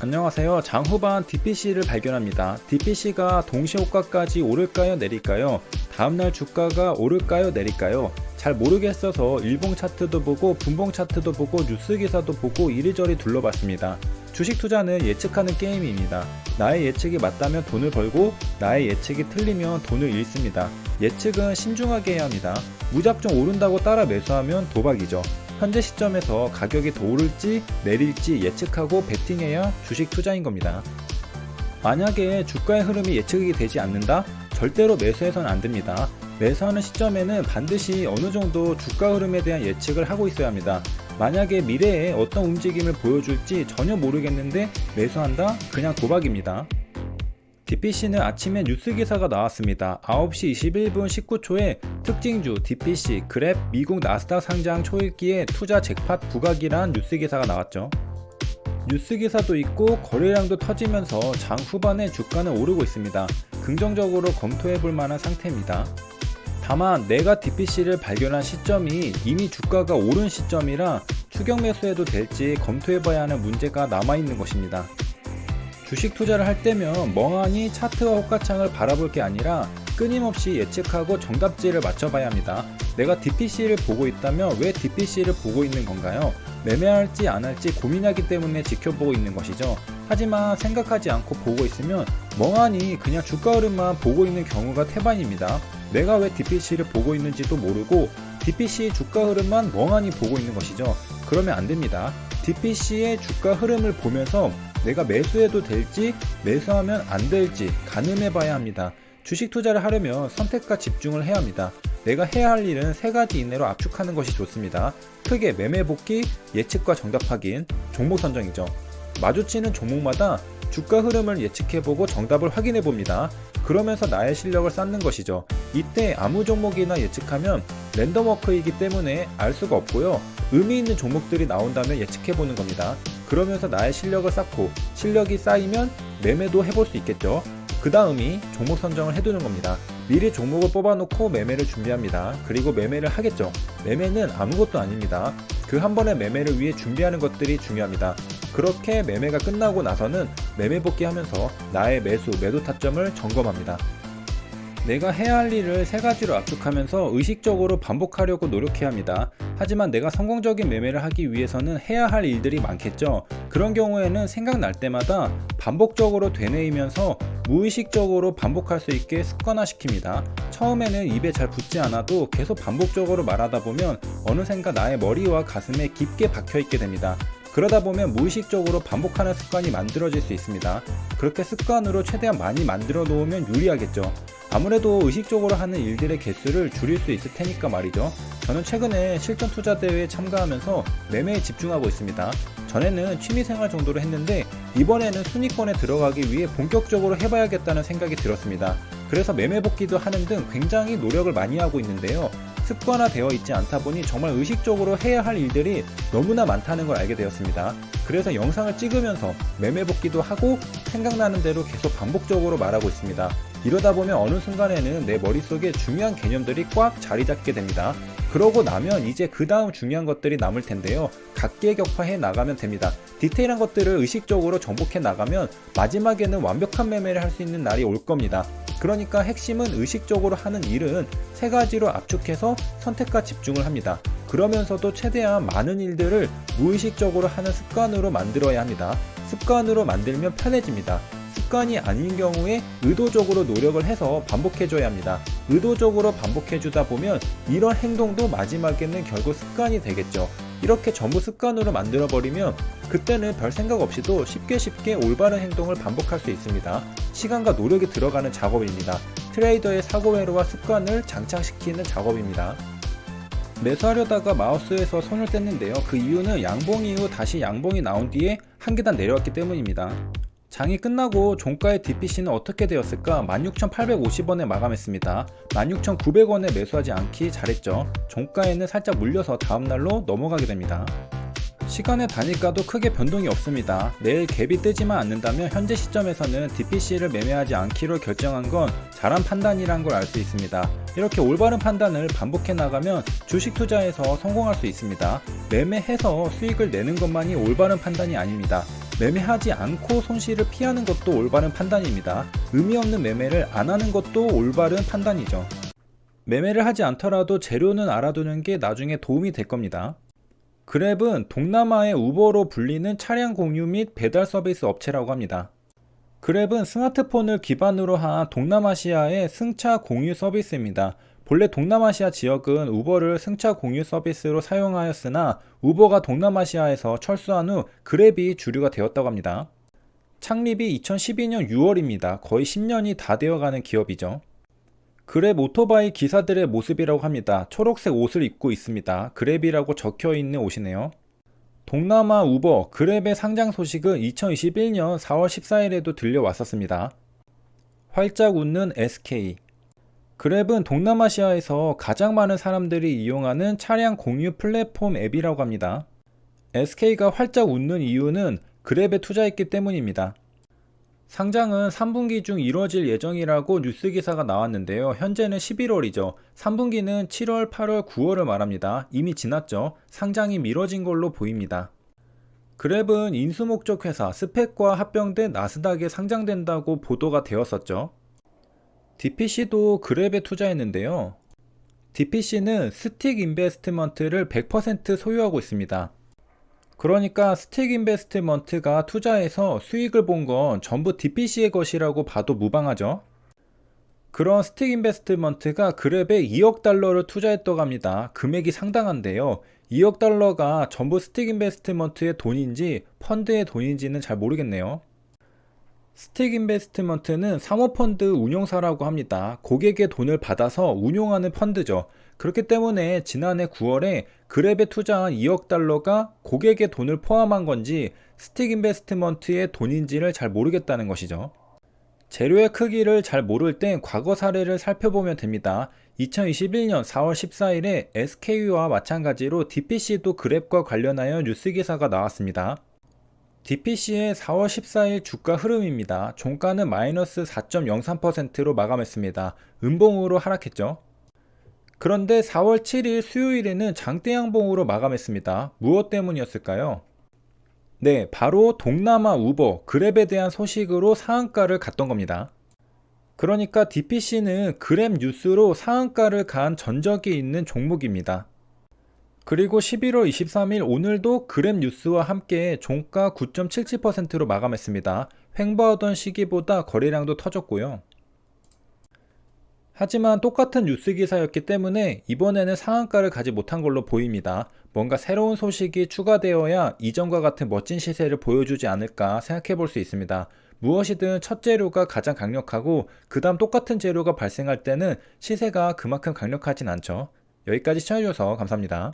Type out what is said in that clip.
안녕하세요. 장후반 DPC를 발견합니다. DPC가 동시호가까지 오를까요 내릴까요? 다음날 주가가 오를까요 내릴까요? 잘 모르겠어서 일봉 차트도 보고 분봉 차트도 보고 뉴스 기사도 보고 이리저리 둘러봤습니다. 주식 투자는 예측하는 게임입니다. 나의 예측이 맞다면 돈을 벌고 나의 예측이 틀리면 돈을 잃습니다. 예측은 신중하게 해야 합니다. 무작정 오른다고 따라 매수하면 도박이죠. 현재 시점에서 가격이 더 오를지 내릴지 예측하고 베팅해야 주식 투자인 겁니다. 만약에 주가의 흐름이 예측이 되지 않는다? 절대로 매수해서는 안 됩니다. 매수하는 시점에는 반드시 어느 정도 주가 흐름에 대한 예측을 하고 있어야 합니다. 만약에 미래에 어떤 움직임을 보여줄지 전혀 모르겠는데 매수한다? 그냥 도박입니다. DPC는 아침에 뉴스 기사가 나왔습니다. 9시 21분 19초에 특징주 DPC 그랩 미국 나스닥 상장 초읽기에 투자 잭팟 부각이란 뉴스 기사가 나왔죠. 뉴스 기사도 있고 거래량도 터지면서 장 후반에 주가는 오르고 있습니다. 긍정적으로 검토해볼 만한 상태입니다. 다만 내가 DPC를 발견한 시점이 이미 주가가 오른 시점이라 추격 매수해도 될지 검토해봐야 하는 문제가 남아있는 것입니다. 주식 투자를 할 때면 멍하니 차트와 호가창을 바라볼 게 아니라 끊임없이 예측하고 정답지를 맞춰봐야 합니다. 내가 DPC를 보고 있다면 왜 DPC를 보고 있는 건가요? 매매할지 안 할지 고민하기 때문에 지켜보고 있는 것이죠. 하지만 생각하지 않고 보고 있으면 멍하니 그냥 주가 흐름만 보고 있는 경우가 태반입니다. 내가 왜 DPC를 보고 있는지도 모르고 DPC 주가 흐름만 멍하니 보고 있는 것이죠. 그러면 안 됩니다. DPC의 주가 흐름을 보면서 내가 매수해도 될지 매수하면 안 될지 가늠해 봐야 합니다. 주식 투자를 하려면 선택과 집중을 해야 합니다. 내가 해야 할 일은 3가지 이내로 압축하는 것이 좋습니다. 크게 매매 복귀, 예측과 정답 확인, 종목 선정이죠. 마주치는 종목마다 주가 흐름을 예측해보고 정답을 확인해봅니다. 그러면서 나의 실력을 쌓는 것이죠. 이때 아무 종목이나 예측하면 랜덤워크이기 때문에 알 수가 없고요. 의미 있는 종목들이 나온다면 예측해보는 겁니다. 그러면서 나의 실력을 쌓고 실력이 쌓이면 매매도 해볼 수 있겠죠. 그 다음이 종목 선정을 해두는 겁니다. 미리 종목을 뽑아놓고 매매를 준비합니다. 그리고 매매를 하겠죠. 매매는 아무것도 아닙니다. 그 한 번의 매매를 위해 준비하는 것들이 중요합니다. 그렇게 매매가 끝나고 나서는 매매 복귀하면서 나의 매도 타점을 점검합니다. 내가 해야 할 일을 3가지로 압축하면서 의식적으로 반복하려고 노력해야 합니다. 하지만 내가 성공적인 매매를 하기 위해서는 해야 할 일들이 많겠죠. 그런 경우에는 생각날 때마다 반복적으로 되뇌이면서 무의식적으로 반복할 수 있게 습관화시킵니다. 처음에는 입에 잘 붙지 않아도 계속 반복적으로 말하다 보면 어느샌가 나의 머리와 가슴에 깊게 박혀있게 됩니다. 그러다 보면 무의식적으로 반복하는 습관이 만들어질 수 있습니다. 그렇게 습관으로 최대한 많이 만들어 놓으면 유리하겠죠. 아무래도 의식적으로 하는 일들의 개수를 줄일 수 있을 테니까 말이죠. 저는 최근에 실전 투자 대회에 참가하면서 매매에 집중하고 있습니다. 전에는 취미생활 정도로 했는데 이번에는 순위권에 들어가기 위해 본격적으로 해봐야겠다는 생각이 들었습니다. 그래서 매매 복귀도 하는 등 굉장히 노력을 많이 하고 있는데요. 습관화되어 있지 않다 보니 정말 의식적으로 해야 할 일들이 너무나 많다는 걸 알게 되었습니다. 그래서 영상을 찍으면서 매매 복귀도 하고 생각나는 대로 계속 반복적으로 말하고 있습니다. 이러다 보면 어느 순간에는 내 머릿속에 중요한 개념들이 꽉 자리 잡게 됩니다. 그러고 나면 이제 그 다음 중요한 것들이 남을 텐데요. 각계격파해 나가면 됩니다. 디테일한 것들을 의식적으로 정복해 나가면 마지막에는 완벽한 매매를 할 수 있는 날이 올 겁니다. 그러니까 핵심은 의식적으로 하는 일은 3가지로 압축해서 선택과 집중을 합니다. 그러면서도 최대한 많은 일들을 무의식적으로 하는 습관으로 만들어야 합니다. 습관으로 만들면 편해집니다. 습관이 아닌 경우에 의도적으로 노력을 해서 반복해줘야 합니다. 의도적으로 반복해주다 보면 이런 행동도 마지막에는 결국 습관이 되겠죠. 이렇게 전부 습관으로 만들어버리면 그때는 별 생각 없이도 쉽게 올바른 행동을 반복할 수 있습니다. 시간과 노력이 들어가는 작업입니다. 트레이더의 사고회로와 습관을 장착시키는 작업입니다. 매수하려다가 마우스에서 손을 뗐는데요. 그 이유는 양봉 이후 다시 양봉이 나온 뒤에 한 계단 내려왔기 때문입니다. 장이 끝나고 종가의 DPC는 어떻게 되었을까? 16,850원에 마감했습니다. 16,900원에 매수하지 않기 잘했죠. 종가에는 살짝 물려서 다음날로 넘어가게 됩니다. 시간의 단위가도 크게 변동이 없습니다. 내일 갭이 뜨지만 않는다면 현재 시점에서는 DPC를 매매하지 않기로 결정한 건 잘한 판단이란 걸 알 수 있습니다. 이렇게 올바른 판단을 반복해 나가면 주식 투자에서 성공할 수 있습니다. 매매해서 수익을 내는 것만이 올바른 판단이 아닙니다. 매매하지 않고 손실을 피하는 것도 올바른 판단입니다. 의미 없는 매매를 안 하는 것도 올바른 판단이죠. 매매를 하지 않더라도 재료는 알아두는 게 나중에 도움이 될 겁니다. 그랩은 동남아의 우버로 불리는 차량 공유 및 배달 서비스 업체라고 합니다. 그랩은 스마트폰을 기반으로 한 동남아시아의 승차 공유 서비스입니다. 본래 동남아시아 지역은 우버를 승차 공유 서비스로 사용하였으나 우버가 동남아시아에서 철수한 후 그랩이 주류가 되었다고 합니다. 창립이 2012년 6월입니다. 거의 10년이 다 되어가는 기업이죠. 그랩 오토바이 기사들의 모습이라고 합니다. 초록색 옷을 입고 있습니다. 그랩이라고 적혀있는 옷이네요. 동남아 우버, 그랩의 상장 소식은 2021년 4월 14일에도 들려왔었습니다. 활짝 웃는 SK. 그랩은 동남아시아에서 가장 많은 사람들이 이용하는 차량 공유 플랫폼 앱이라고 합니다. SK가 활짝 웃는 이유는 그랩에 투자했기 때문입니다. 상장은 3분기 중 이뤄질 예정이라고 뉴스 기사가 나왔는데요. 현재는 11월이죠. 3분기는 7월, 8월, 9월을 말합니다. 이미 지났죠. 상장이 미뤄진 걸로 보입니다. 그랩은 인수목적 회사 스펙과 합병돼 나스닥에 상장된다고 보도가 되었었죠. DPC도 그랩에 투자했는데요. DPC는 스틱 인베스트먼트를 100% 소유하고 있습니다. 그러니까 스틱 인베스트먼트가 투자해서 수익을 본 건 전부 DPC의 것이라고 봐도 무방하죠. 그런 스틱 인베스트먼트가 그랩에 2억 달러를 투자했다고 합니다. 금액이 상당한데요. 2억 달러가 전부 스틱 인베스트먼트의 돈인지 펀드의 돈인지는 잘 모르겠네요. 스틱 인베스트먼트는 사모펀드 운용사라고 합니다. 고객의 돈을 받아서 운용하는 펀드죠. 그렇기 때문에 지난해 9월에 그랩에 투자한 2억 달러가 고객의 돈을 포함한 건지 스틱 인베스트먼트의 돈인지를 잘 모르겠다는 것이죠. 재료의 크기를 잘 모를 땐 과거 사례를 살펴보면 됩니다. 2021년 4월 14일에 SK와 마찬가지로 DPC도 그랩과 관련하여 뉴스 기사가 나왔습니다. DPC의 4월 14일 주가 흐름입니다. 종가는 마이너스 4.03%로 마감했습니다. 음봉으로 하락했죠. 그런데 4월 7일 수요일에는 장대 양봉으로 마감했습니다. 무엇 때문이었을까요? 네, 바로 동남아 우버, 그랩에 대한 소식으로 상한가를 갔던 겁니다. 그러니까 DPC는 그랩 뉴스로 상한가를 간 전적이 있는 종목입니다. 그리고 11월 23일 오늘도 그랩 뉴스와 함께 종가 9.77%로 마감했습니다. 횡보하던 시기보다 거래량도 터졌고요. 하지만 똑같은 뉴스 기사였기 때문에 이번에는 상한가를 가지 못한 걸로 보입니다. 뭔가 새로운 소식이 추가되어야 이전과 같은 멋진 시세를 보여주지 않을까 생각해 볼 수 있습니다. 무엇이든 첫 재료가 가장 강력하고 그 다음 똑같은 재료가 발생할 때는 시세가 그만큼 강력하진 않죠. 여기까지 시청해주셔서 감사합니다.